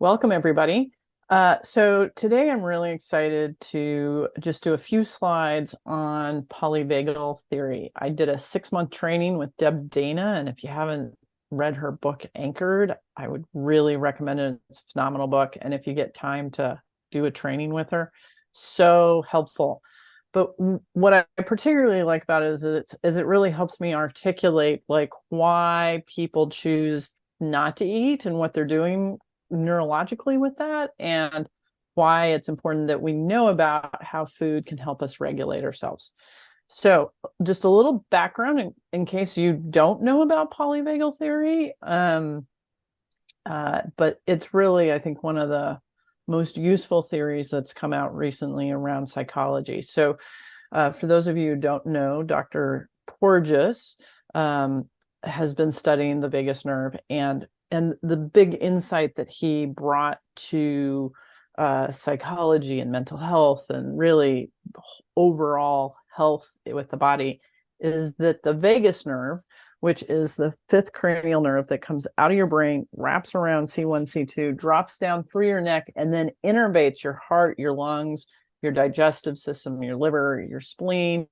Welcome, everybody. So today I'm really excited to just do a few slides on polyvagal theory. I did a 6-month training with Deb Dana, and if you haven't read her book, Anchored, I would really recommend it. It's a phenomenal book, and if you get time to do a training with her, so helpful. But what I particularly like about it is it really helps me articulate like why people choose not to eat and what they're doing neurologically with that, and why it's important that we know about how food can help us regulate ourselves. So just a little background in case you don't know about polyvagal theory. But it's really, I think, one of the most useful theories that's come out recently around psychology. So for those of you who don't know, Dr. Porges has been studying the vagus nerve, and the big insight that he brought to psychology and mental health and really overall health with the body is that the vagus nerve, which is the fifth cranial nerve that comes out of your brain, wraps around C1, C2, drops down through your neck, and then innervates your heart, your lungs, your digestive system, your liver, your spleen,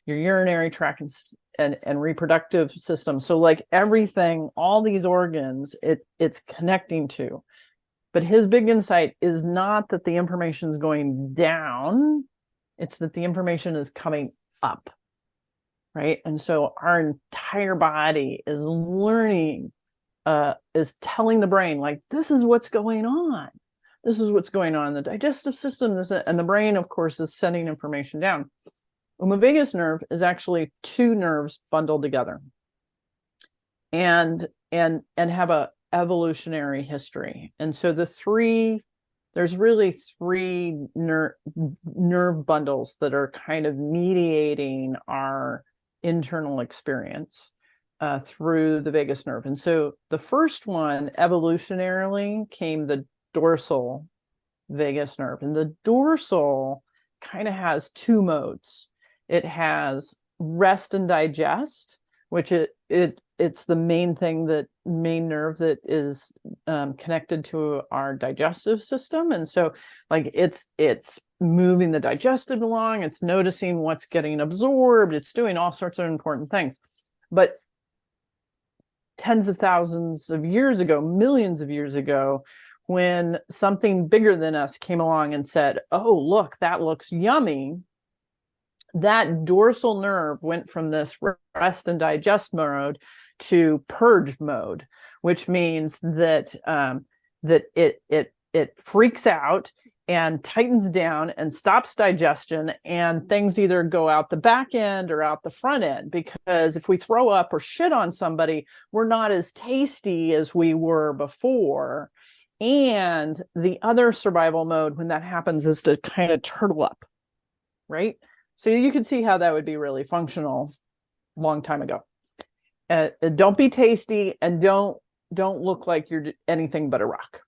your urinary tract, and reproductive system. So like everything, all these organs, it's connecting to. But his big insight is not that the information is going down, it's that the information is coming up, right? And so our entire body is learning, is telling the brain, like, this is what's going on. This is what's going on in the digestive system. And the brain, of course, is sending information down. And the vagus nerve is actually two nerves bundled together and have a evolutionary history. And so there's really three nerve bundles that are kind of mediating our internal experience through the vagus nerve. And so the first one, evolutionarily, came the dorsal vagus nerve. And the dorsal kind of has two modes. It has rest and digest, which it's the main nerve that is connected to our digestive system. And so like it's moving the digestive along, it's noticing what's getting absorbed, it's doing all sorts of important things. But tens of thousands of years ago, millions of years ago, when something bigger than us came along and said, oh, look, that looks yummy, that dorsal nerve went from this rest and digest mode to purge mode, which means that it freaks out and tightens down and stops digestion, and things either go out the back end or out the front end, because if we throw up or shit on somebody, we're not as tasty as we were before. And the other survival mode when that happens is to kind of turtle up, right? So you can see how that would be really functional a long time ago. Don't be tasty, and don't look like you're anything but a rock,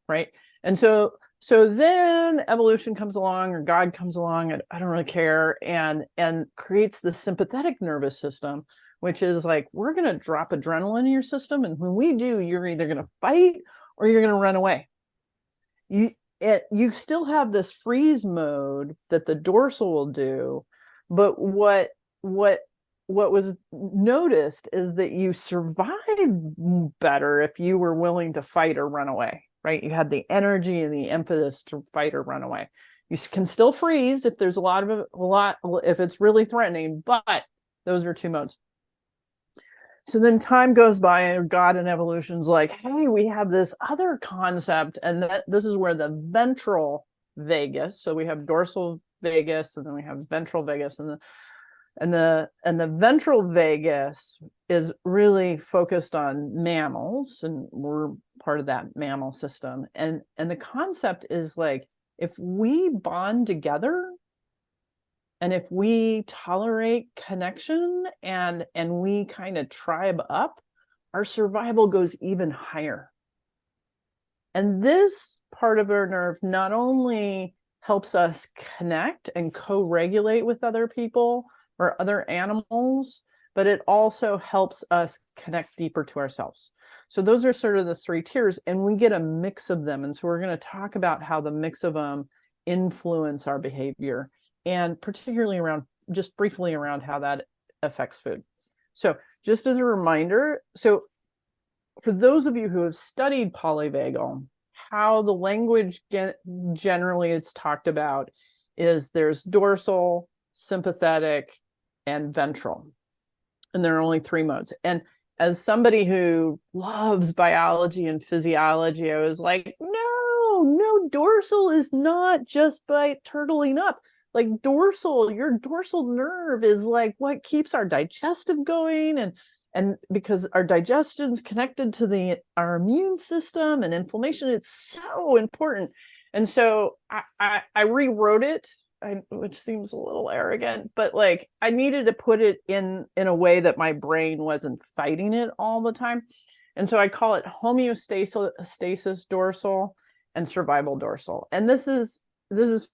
right? And so then evolution comes along, or God comes along, and I don't really care, and creates the sympathetic nervous system, which is like, we're going to drop adrenaline in your system, and when we do, you're either going to fight or you're going to run away. You still have this freeze mode that the dorsal will do, but what was noticed is that you survived better if you were willing to fight or run away, right? You had the energy and the impetus to fight or run away. You can still freeze if there's a lot if it's really threatening, but those are two modes. So then time goes by, and God and evolution's like, hey, we have this other concept, and this is where the ventral vagus, so we have dorsal vagus, and then we have ventral vagus, and the ventral vagus is really focused on mammals, and we're part of that mammal system. And the concept is like, if we bond together, and if we tolerate connection and we kind of tribe up, our survival goes even higher. And this part of our nerve not only helps us connect and co-regulate with other people or other animals, but it also helps us connect deeper to ourselves. So those are sort of the three tiers, and we get a mix of them. And so we're going to talk about how the mix of them influence our behavior, and particularly around, just briefly around how that affects food. So just as a reminder, so for those of you who have studied polyvagal, how the language generally it's talked about is there's dorsal, sympathetic, and ventral. And there are only three modes. And as somebody who loves biology and physiology, I was like, no, dorsal is not just by turtling up. Like your dorsal nerve is like what keeps our digestive going, and because our digestion's connected to our immune system and inflammation, it's so important. And so I rewrote it, which seems a little arrogant, but like I needed to put it in a way that my brain wasn't fighting it all the time. And so I call it homeostasis dorsal and survival dorsal. And this is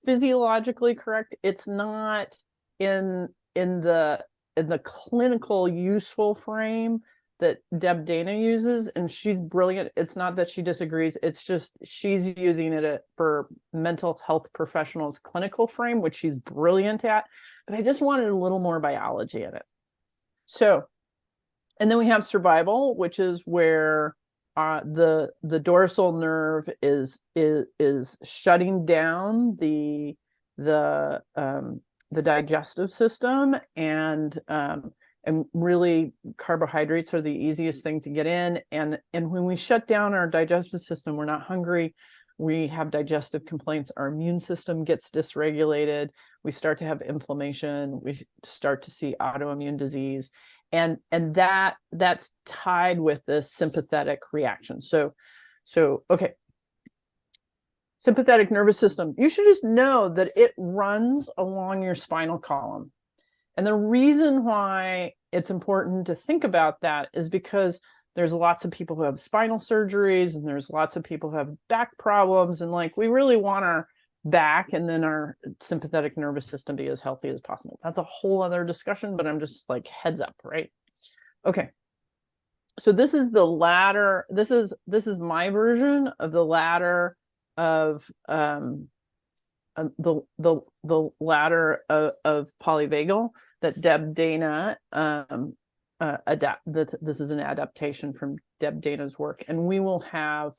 physiologically correct. It's not in the clinical useful frame that Deb Dana uses, and she's brilliant. It's not that she disagrees. It's just she's using it for mental health professionals' clinical frame, which she's brilliant at. But I just wanted a little more biology in it. So, and then we have survival, which is where the dorsal nerve is shutting down the digestive system, and really carbohydrates are the easiest thing to get in. And when we shut down our digestive system, we're not hungry, we have digestive complaints, our immune system gets dysregulated, we start to have inflammation, we start to see autoimmune disease. And that's tied with the sympathetic reaction. So okay. Sympathetic nervous system, you should just know that it runs along your spinal column. And the reason why it's important to think about that is because there's lots of people who have spinal surgeries, and there's lots of people who have back problems, and like we really want our back and then our sympathetic nervous system be as healthy as possible. That's a whole other discussion, but I'm just like heads up, right? Okay. So this is the ladder. This is my version of the ladder of the ladder of polyvagal that Deb Dana this is an adaptation from Deb Dana's work, and we will have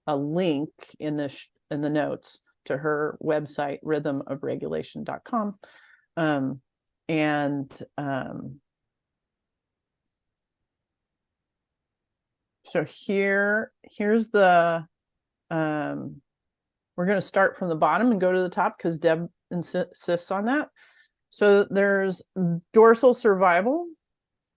a link in the notes to her website, rhythmofregulation.com. So here's the we're going to start from the bottom and go to the top because Deb insists on that. So there's dorsal survival,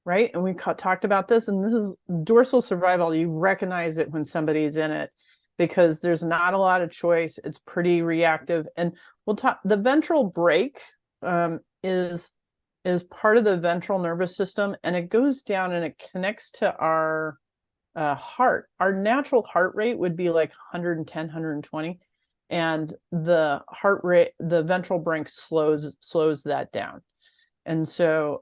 right? And we talked about this, and this is dorsal survival. You recognize it when somebody's in it because there's not a lot of choice. It's pretty reactive. And we'll talk, the ventral brake is part of the ventral nervous system, and it goes down and it connects to our heart. Our natural heart rate would be like 110, 120. And the heart rate, the ventral brake slows that down. And so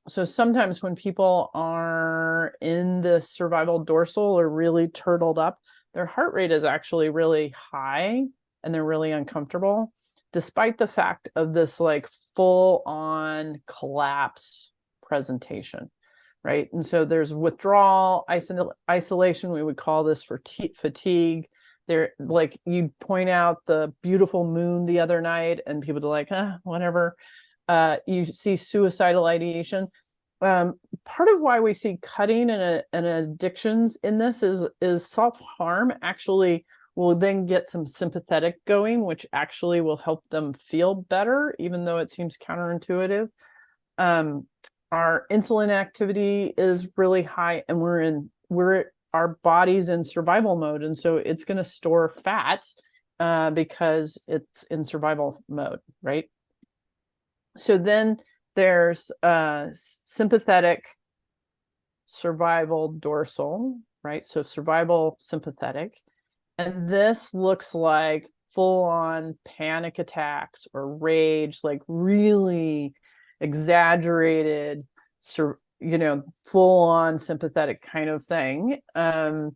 sometimes when people are in the survival dorsal or really turtled up, their heart rate is actually really high and they're really uncomfortable, despite the fact of this like full on collapse presentation, right? And so there's withdrawal, isolation, we would call this fatigue. They're like, you point out the beautiful moon the other night and people are like, whatever. You see suicidal ideation. Part of why we see cutting and addictions in this is self-harm actually will then get some sympathetic going, which actually will help them feel better, even though it seems counterintuitive. Our insulin activity is really high, and our body's in survival mode, and so it's going to store fat because it's in survival mode, right? So then there's sympathetic survival dorsal, right? So survival sympathetic, and this looks like full-on panic attacks or rage, like really exaggerated full on sympathetic kind of thing. And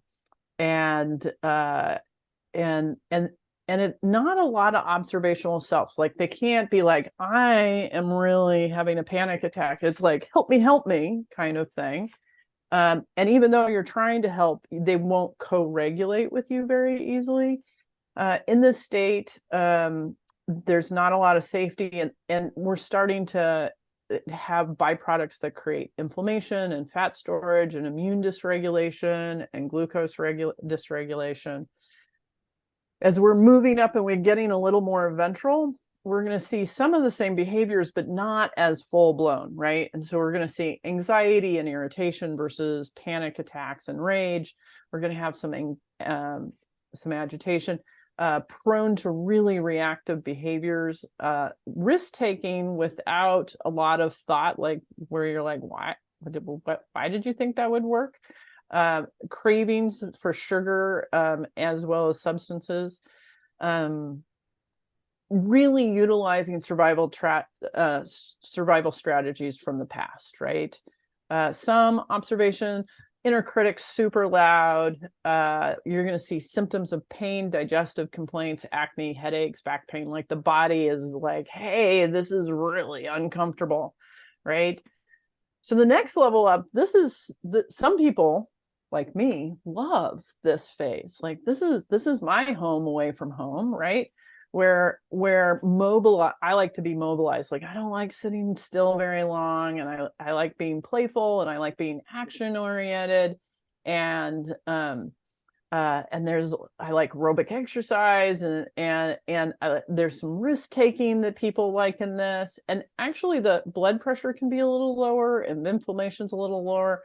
it not a lot of observational self. Like they can't be like, I am really having a panic attack. It's like, help me kind of thing. And even though you're trying to help, they won't co-regulate with you very easily. In this state, there's not a lot of safety, and we're starting to have byproducts that create inflammation and fat storage and immune dysregulation and glucose dysregulation. As we're moving up and we're getting a little more ventral, we're going to see some of the same behaviors, but not as full blown, right? And so we're going to see anxiety and irritation versus panic attacks and rage. We're going to have some agitation, prone to really reactive behaviors, risk-taking without a lot of thought, like where you're like, why did you think that would work? Cravings for sugar, as well as substances, really utilizing survival strategies from the past, right? Some observation, inner critic super loud. You're going to see symptoms of pain, digestive complaints, acne, headaches, back pain. Like the body is like, hey, this is really uncomfortable, right? So the next level up, some people like me love this phase. Like this is my home away from home, right? Where I like to be mobilized. Like I don't like sitting still very long, and I like being playful, and I like being action oriented, and I like aerobic exercise, and there's some risk taking that people like in this, and actually the blood pressure can be a little lower and inflammation's a little lower.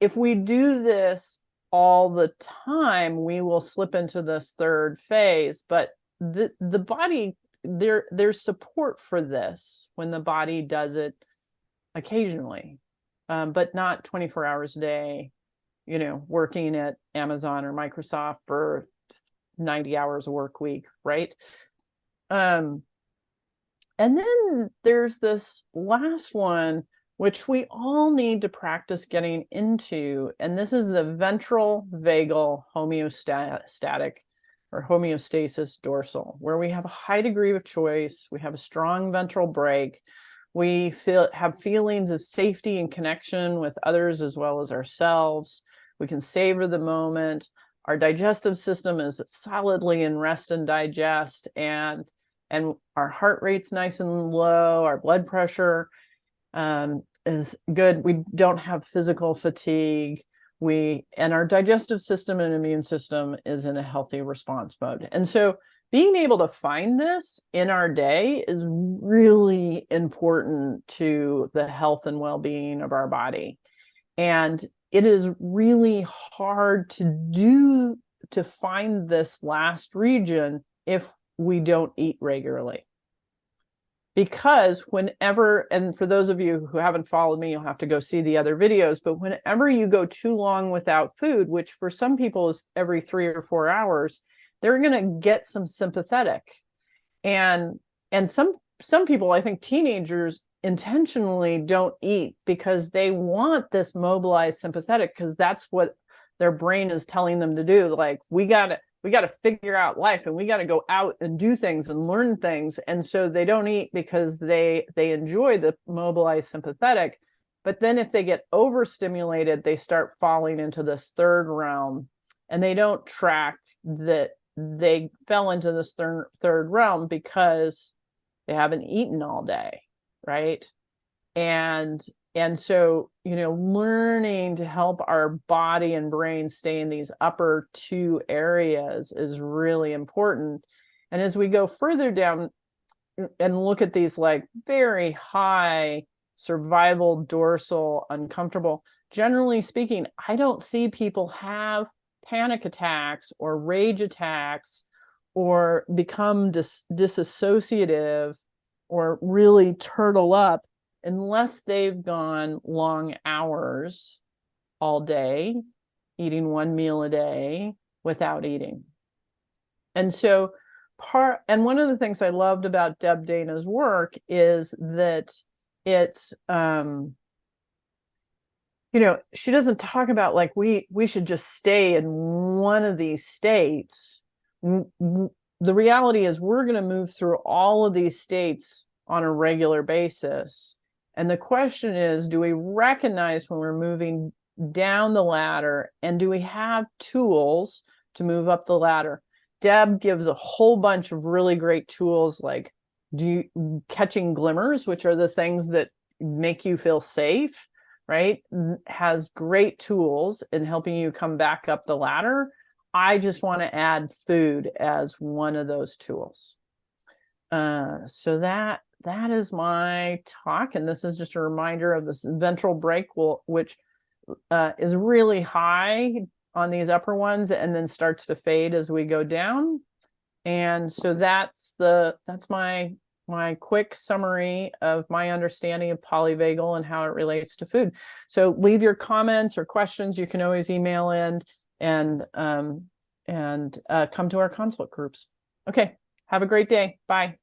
If we do this all the time, we will slip into this third phase, but the body, there's support for this when the body does it occasionally, but not 24 hours a day, working at Amazon or Microsoft for 90 hours a work week, right? And then there's this last one, which we all need to practice getting into, and this is the ventral vagal homeostatic or homeostasis dorsal, where we have a high degree of choice, we have a strong ventral brake, we have feelings of safety and connection with others as well as ourselves. We can savor the moment. Our digestive system is solidly in rest and digest, and our heart rate's nice and low. Our blood pressure is good. We don't have physical fatigue. And our digestive system and immune system is in a healthy response mode. And so being able to find this in our day is really important to the health and well-being of our body. And it is really hard to find this last region if we don't eat regularly. Because whenever, and for those of you who haven't followed me, you'll have to go see the other videos, but whenever you go too long without food, which for some people is every 3 or 4 hours, they're going to get some sympathetic. And some people, I think teenagers, intentionally don't eat because they want this mobilized sympathetic, because that's what their brain is telling them to do. Like, we got to figure out life, and we got to go out and do things and learn things. And so they don't eat because they enjoy the mobilized sympathetic. But then if they get overstimulated, they start falling into this third realm, and they don't track that they fell into this third realm because they haven't eaten all day, right? And so, learning to help our body and brain stay in these upper two areas is really important. And as we go further down and look at these like very high survival dorsal uncomfortable, generally speaking, I don't see people have panic attacks or rage attacks or become disassociative or really turtle up unless they've gone long hours all day, eating one meal a day without eating. And so one of the things I loved about Deb Dana's work is that it's she doesn't talk about like we should just stay in one of these states. The reality is we're going to move through all of these states on a regular basis. And the question is, do we recognize when we're moving down the ladder, and do we have tools to move up the ladder? Deb gives a whole bunch of really great tools, like catching glimmers, which are the things that make you feel safe, right? Has great tools in helping you come back up the ladder. I just want to add food as one of those tools. So that is my talk, and this is just a reminder of this ventral brake, which is really high on these upper ones and then starts to fade as we go down. And so that's my quick summary of my understanding of polyvagal and how it relates to food. So leave your comments or questions. You can always email in and come to our consult groups. Okay, have a great day. Bye.